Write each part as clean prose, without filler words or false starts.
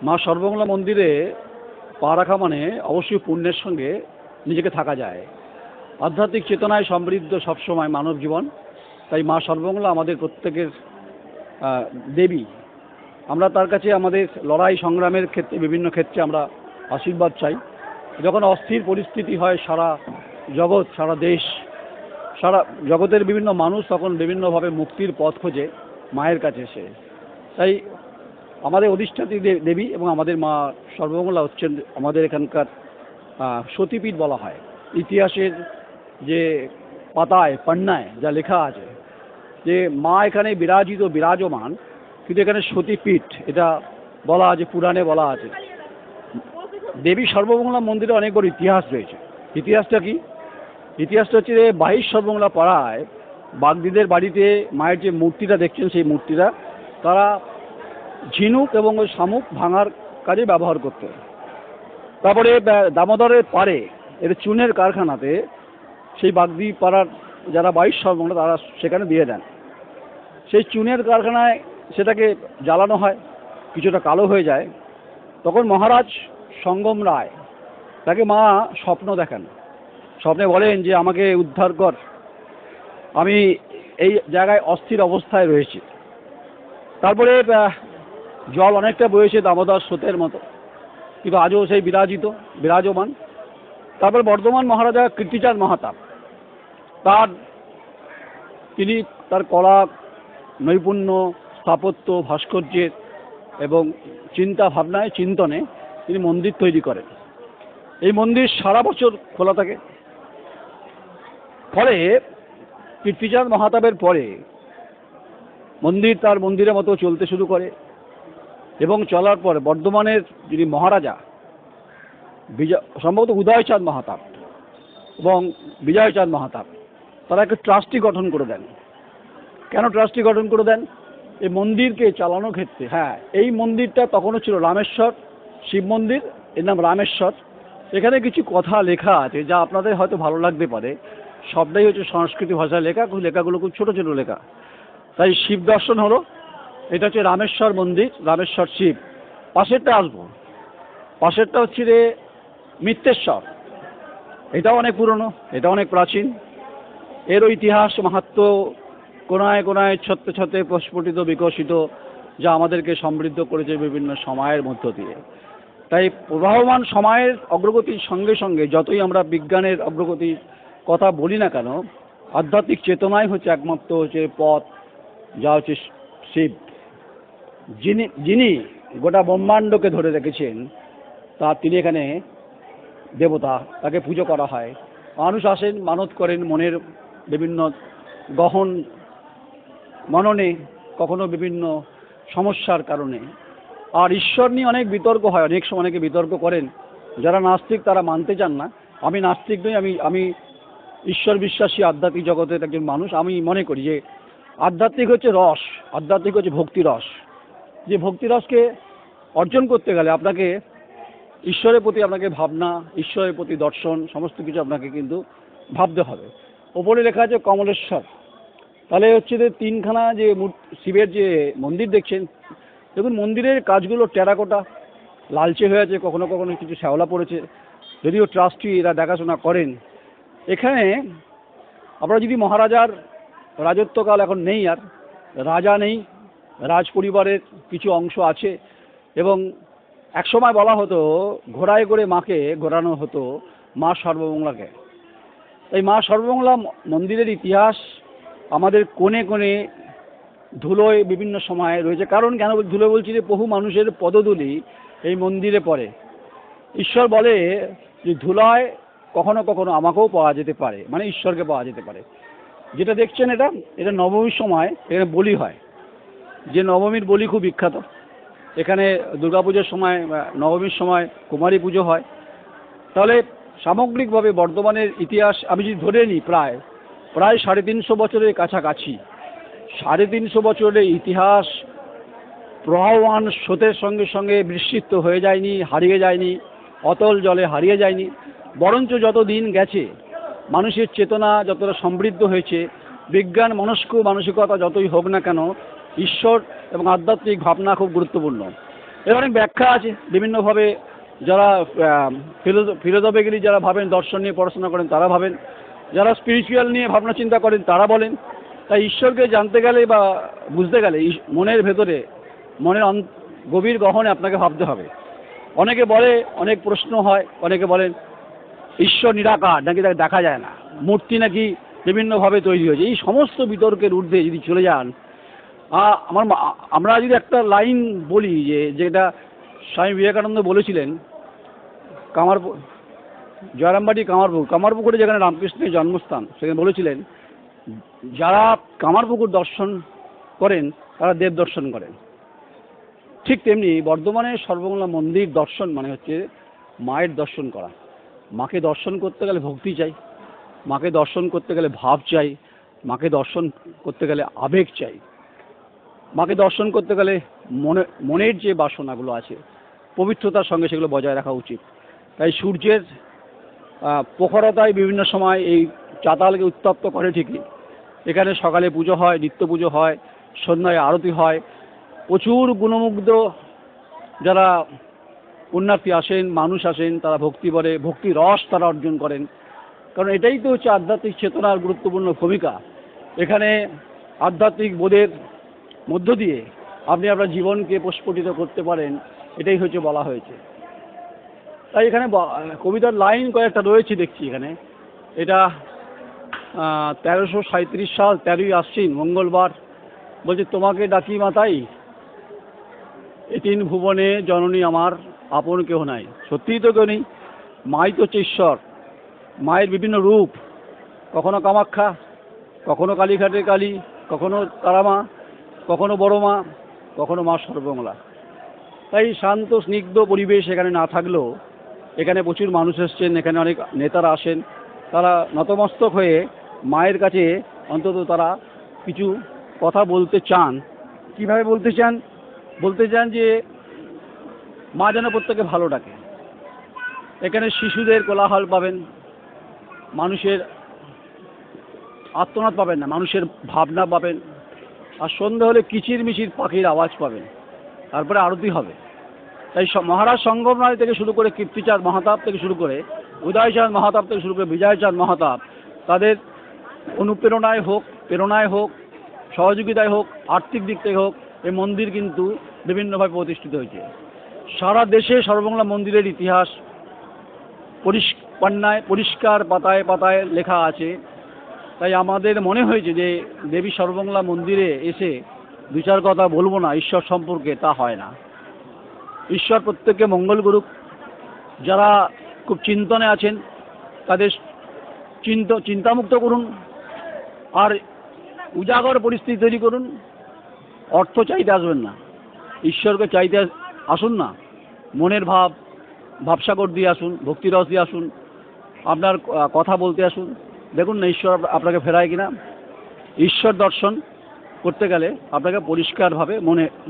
মা সর্বমঙ্গলা মন্দিরে পা রাখা মানে অবশ্যই পুণ্যের সঙ্গে নিজেকে থাকা যায়। আধ্যাত্মিক চেতনায় সমৃদ্ধ সবসময় মানব জীবন। তাই মা সর্বমঙ্গলা আমাদের প্রত্যেকের দেবী। আমরা তার কাছে আমাদের লড়াই সংগ্রামের ক্ষেত্রে বিভিন্ন ক্ষেত্রে আমরা আশীর্বাদ চাই। যখন অস্থির পরিস্থিতি হয় সারা জগৎ, সারা দেশ, সারা জগতের বিভিন্ন মানুষ তখন বিভিন্নভাবে মুক্তির পথ খোঁজে মায়ের কাছে এসে। তাই আমাদের অধিষ্ঠাত্রী দেবী এবং আমাদের মা সর্বমঙ্গলা হচ্ছেন আমাদের এখানকার সতীপীঠ বলা হয়। ইতিহাসের যে পাতায় পান্নায় যা লেখা আছে যে মা এখানে বিরাজমান, কিন্তু এখানে সতীপীঠ এটা বলা আছে, পুরাণে বলা আছে। দেবী সর্বমঙ্গলা মন্দিরে অনেক বড় ইতিহাস রয়েছে। ইতিহাসটা কি? ইতিহাসটা হচ্ছে যে 22 সর্বমঙ্গলা পাড়ায় বাগদিদের বাড়িতে মায়ের যে মূর্তিটা দেখছেন সেই মূর্তিটা তারা ঝিনুক এবং ওই শামুক ভাঙার কাজে ব্যবহার করতে। তারপরে দামোদরের পাড়ে এর চুনের কারখানাতে সেই বাগদি পাড়ার যারা 22 সর্বমঙ্গলা তারা সেখানে দিয়ে দেন। সেই চুনের কারখানায় সেটাকে জ্বালানো হয়, কিছুটা কালো হয়ে যায়। তখন মহারাজ সঙ্গম রায় তাকে মা স্বপ্ন দেখান। স্বপ্নে বলেন যে আমাকে উদ্ধার কর, আমি এই জায়গায় অস্থির অবস্থায় রয়েছি। তারপরে জল অনেকটা বয়েছে দামোদর স্রোতের মতো, কিন্তু আজও সেই বিরাজমান। তারপর বর্ধমান মহারাজা কীর্তিচাঁদ মাহাতাব তিনি তার কলা নৈপুণ্য, স্থাপত্য, ভাস্কর্যের এবং চিন্তা ভাবনায় চিন্তনে তিনি মন্দির তৈরি করেন। এই মন্দির সারা বছর খোলা থাকে। ফলে কীর্তিচাঁদ মাহাতাবের পরে মন্দির তার মন্দিরের মতো চলতে শুরু করে এবং চলার পর বর্ধমানের যিনি মহারাজা সম্ভবত উদয়চাঁদ মাহাতাব এবং বিজয়চাঁদ মাহাতাব তারা একটা ট্রাস্টি গঠন করে দেন। কেন ট্রাস্টি গঠন করে দেন? এই মন্দিরকে চালানোর ক্ষেত্রে। হ্যাঁ, এই মন্দিরটা তখনও ছিল রামেশ্বর শিব মন্দির, এর নাম রামেশ্বর। এখানে কিছু কথা লেখা আছে যা আপনাদের হয়তো ভালো লাগতে পারে। সবটাই হচ্ছে সংস্কৃত ভাষায় লেখা, লেখাগুলো খুব ছোটো ছোটো লেখা। তাই শিব দর্শন হলো, এটা হচ্ছে রামেশ্বর মন্দির, রামেশ্বর শিব। পাশেরটা আসবো, পাশেরটা হচ্ছে রে মিত্তেশ্বর। এটাও অনেক পুরনো, এটা অনেক প্রাচীন। এরও ইতিহাস মাহাত্ম্য কোনায় কোনায় ছত্রে ছত্রে প্রস্ফুটিত বিকশিত, যা আমাদেরকে সমৃদ্ধ করেছে বিভিন্ন সময়ের মধ্য দিয়ে। তাই প্রবাহমান সময়ের অগ্রগতির সঙ্গে সঙ্গে যতই আমরা বিজ্ঞানের অগ্রগতির কথা বলি না কেন, আধ্যাত্মিক চেতনাই হচ্ছে একমাত্র হচ্ছে পথ, যা হচ্ছে শিব। যিনি গোটা ব্রহ্মাণ্ডকে ধরে রেখেছেন তিনি এখানে দেবতা, তাকে পুজো করা হয়। মানুষ আসেন, মানত করেন মনের বিভিন্ন গহন মননে, কখনো বিভিন্ন সমস্যার কারণে। আর ঈশ্বর নিয়ে অনেক বিতর্ক হয়, অনেক সময় অনেকে বিতর্ক করেন। যারা নাস্তিক তারা মানতে চান না। আমি নাস্তিক নই, আমি ঈশ্বর বিশ্বাসী আধ্যাত্মিক জগতের একজন মানুষ। আমি মনে করি যে আধ্যাত্মিক হচ্ছে রস, আধ্যাত্মিক হচ্ছে ভক্তিরস। যে ভক্তিরসকে অর্জন করতে গেলে আপনাকে ঈশ্বরের প্রতি আপনাকে ভাবনা, ঈশ্বরের প্রতি দর্শন, সমস্ত কিছু আপনাকে কিন্তু ভাবতে হবে। ওপরে লেখা আছে কমলেশ্বর। তাহলে হচ্ছে যে তিনখানা যে শিবের যে মন্দির দেখছেন, দেখুন মন্দিরের কাজগুলো টেরাকোটা, লালচে হয়ে আছে, কখনো কখনো কিছু শ্যাওলা পড়েছে, যদিও ট্রাস্টি এরা দেখাশোনা করেন। এখানে আমরা যদি মহারাজার রাজত্বকাল এখন নেই, আর রাজা নেই, রাজ পরিবারের কিছু অংশ আছে। এবং একসময় বলা হতো ঘোড়ায় করে মাকে ঘোরানো হতো মা সর্বমঙ্গলাকে। এই মা সর্বমঙ্গলা মন্দিরের ইতিহাস আমাদের কোণে কোণে ধুলোয় বিভিন্ন সময় রয়েছে। কারণ কেন ধুলো বলছি, যে বহু মানুষের পদধূলি এই মন্দিরে পড়ে। ঈশ্বর বলে যে ধুলায় কখনো কখনো আমাকেও পাওয়া যেতে পারে, মানে ঈশ্বরকে পাওয়া যেতে পারে। যেটা দেখছেন এটা নবমীর সময় এখানে বলি হয়, যে নবমীর বলি খুব বিখ্যাত। এখানে দুর্গাপুজোর সময়, নবমীর সময় কুমারী পুজো হয়। তাহলে সামগ্রিকভাবে বর্ধমানের ইতিহাস আমি যদি ধরে নিই প্রায় 350 বছরের কাছাকাছি। 350 বছরের ইতিহাস প্রবাহমান স্রোতের সঙ্গে সঙ্গে বিস্মৃত হয়ে যায়নি, হারিয়ে যায়নি, অতল জলে হারিয়ে যায়নি। বরঞ্চ যত দিন গেছে মানুষের চেতনা যতটা সমৃদ্ধ হয়েছে, বিজ্ঞান মনস্ক মানসিকতা যতই হোক না কেন, ঈশ্বর এবং আধ্যাত্মিক ভাবনা খুব গুরুত্বপূর্ণ। এর অনেক ব্যাখ্যা আছে বিভিন্নভাবে। যারা ফিলোসফিক্যালি যারা ভাবেন, দর্শন নিয়ে পড়াশোনা করেন তারা ভাবেন, যারা স্পিরিচুয়াল নিয়ে ভাবনা চিন্তা করেন তারা বলেন। তাই ঈশ্বরকে জানতে গেলে বা বুঝতে গেলে মনের ভেতরে, মনের গভীর গহনে আপনাকে ভাবতে হবে। অনেকে বলে, অনেক প্রশ্ন হয়, অনেকে বলেন ঈশ্বর নিরাকার, নাকি তাকে দেখা যায় না, মূর্তি নাকি বিভিন্নভাবে তৈরি হয়েছে। এই সমস্ত বিতর্কের ঊর্ধ্বে যদি চলে যান, আমরা যদি একটা লাইন বলি যেটা স্বামী বিবেকানন্দ বলেছিলেন, জয়রামবাটি কামারপুকুরে যেখানে রামকৃষ্ণের জন্মস্থান, সেখানে বলেছিলেন যারা কামারপুকুর দর্শন করেন তারা দেব দর্শন করেন। ঠিক তেমনি বর্ধমানের সর্বমঙ্গলা মন্দির দর্শন মানে হচ্ছে মায়ের দর্শন করা। মাকে দর্শন করতে গেলে ভক্তি চাই, মাকে দর্শন করতে গেলে ভাব চাই, মাকে দর্শন করতে গেলে আবেগ চাই, মাকে দর্শন করতে গেলে মনের যে বাসনাগুলো আছে পবিত্রতার সঙ্গে সেগুলো বজায় রাখা উচিত। তাই সূর্যের প্রখরতায় বিভিন্ন সময় এই চাতালকে উত্তপ্ত করে ঠিকই। এখানে সকালে পুজো হয়, নিত্য পুজো হয়, সন্ধ্যায় আরতি হয়। প্রচুর গুণমুগ্ধ যারা পুণ্যার্থী আসেন, মানুষ আসেন, তারা ভক্তি বলে, ভক্তি রস তারা অর্জন করেন। কারণ এটাই তো হচ্ছে আধ্যাত্মিক চেতনার গুরুত্বপূর্ণ ভূমিকা। এখানে আধ্যাত্মিক বোধের মধ্য দিয়ে আপনি আপনার জীবনকে প্রস্ফুটিত করতে পারেন, এটাই হচ্ছে বলা হয়েছে। তাই এখানে কবিতার লাইন কয়েকটা রয়েছে দেখছি এখানে। এটা 1337 সাল 13ই আশ্বিন মঙ্গলবার। বলছে তোমাকে ডাকি মাতাই, এ তিন ভুবনে জননী আমার, আপন কেহ নাই। সত্যিই তো কেউ নেই, মাই তো হচ্ছে ঈশ্বর। মায়ের বিভিন্ন রূপ, কখনো কামাখ্যা, কখনো কালীঘাটের কালী, কখনো তারামা, কখনো বড় মা, কখনো মা সর্বমঙ্গলা। তাই শান্ত স্নিগ্ধ পরিবেশ এখানে না থাকলেও এখানে প্রচুর মানুষ এসছেন, এখানে অনেক নেতারা আসেন। তারা নতমস্তক হয়ে মায়ের কাছে অন্তত তারা কিছু কথা বলতে চান। কিভাবে বলতে চান? বলতে চান যে মা যেন প্রত্যেকে ভালো ডাকে। এখানে শিশুদের কোলাহল পাবেন, মানুষের আর্তনাদ পাবেন না, মানুষের ভাবনা পাবেন। আর সন্ধ্যা হলে কিচিরমিচির পাখির আওয়াজ পাবেন। তারপরে আরতি হবে। তাই মহারাজ সঙ্গম রায় থেকে শুরু করে কীর্তিচাঁদ মাহাতাব থেকে শুরু করে উদয়চাঁদ মাহাতাব থেকে শুরু করে বিজয়চাঁদ মাহাতাব, তাদের অনুপ্রেরণায় হোক, প্রেরণায় হোক, সহযোগিতায় হোক, আর্থিক দিক থেকে হোক, এই মন্দির কিন্তু বিভিন্নভাবে প্রতিষ্ঠিত হয়েছে। সারা দেশে সর্বমঙ্গলা মন্দিরের ইতিহাস পরিষ্কার পাতায় পাতায় লেখা আছে। তাই আমাদের মনে হয়েছে যে দেবী সর্বমঙ্গলা মন্দিরে এসে দু চার কথা বলবো না ঈশ্বর সম্পর্কে, তা হয় না। ঈশ্বর প্রত্যেককে মঙ্গল করুক। যারা খুব চিন্তনে আছেন তাদের চিন্তামুক্ত করুন, আর উজাগর পরিস্থিতি তৈরি করুন। অর্থ চাইতে আসবেন না, ঈশ্বরকে চাইতে আসুন না। মনের ভাবসাগর দিয়ে আসুন, ভক্তিরস দিয়ে আসুন, আপনার কথা বলতে আসুন। দেখুন না ঈশ্বর আপনাকে ফেরায় কিনা। ঈশ্বর দর্শন করতে গেলে আপনাকে পরিষ্কারভাবে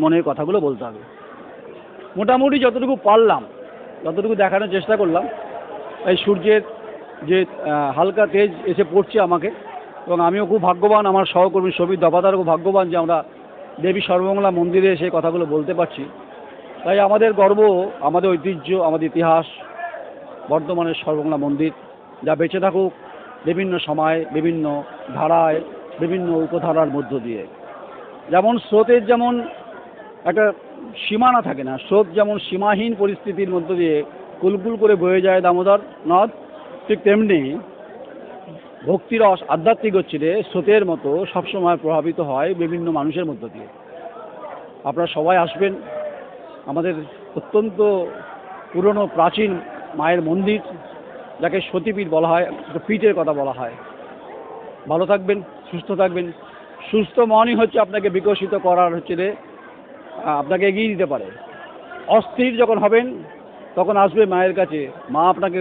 মনের কথাগুলো বলতে হবে। মোটামুটি যতটুকু পারলাম ততটুকু দেখানোর চেষ্টা করলাম। এই সূর্যের যে হালকা তেজ এসে পড়ছে আমাকে, এবং আমিও খুব ভাগ্যবান, আমার সহকর্মী সবিত দফাদারও খুব ভাগ্যবান যে আমরা দেবী সর্বমঙ্গলা মন্দিরে সেই কথাগুলো বলতে পারছি। তাই আমাদের গর্ব, আমাদের ঐতিহ্য, আমাদের ইতিহাস, বর্ধমানের সর্বমঙ্গলা মন্দির যা বেঁচে থাকুক বিভিন্ন সময়, বিভিন্ন ধারায়, বিভিন্ন উপধারার মধ্য দিয়ে। যেমন স্রোতের যেমন একটা সীমানা থাকে না, স্রোত যেমন সীমাহীন পরিস্থিতির মধ্য দিয়ে কুলকুল করে বয়ে যায় দামোদর নদ, ঠিক তেমনি ভক্তিরস আধ্যাত্মিক হচ্ছে স্রোতের মতো সবসময় প্রভাবিত হয় বিভিন্ন মানুষের মধ্য দিয়ে। আপনারা সবাই আসবেন। আমাদের অত্যন্ত পুরনো প্রাচীন মায়ের মন্দির, যাকে সতীপীঠ বলা হয়, পীঠের কথা বলা হয়। ভালো থাকবেন, সুস্থ থাকবেন। সুস্থ মনই হচ্ছে আপনাকে বিকশিত করার আপনাকে এগিয়ে দিতে পারে। অস্থির যখন হবেন তখন আসবে মায়ের কাছে, মা আপনাকে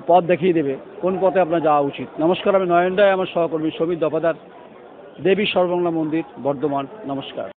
পথ দেখিয়ে দেবে কোন পথে আপনার যাওয়া উচিত। নমস্কার, আমি নয়ন রায়, আমার সহকর্মী সমিত দফাদার, দেবী সর্বমঙ্গলা মন্দির, বর্ধমান। নমস্কার।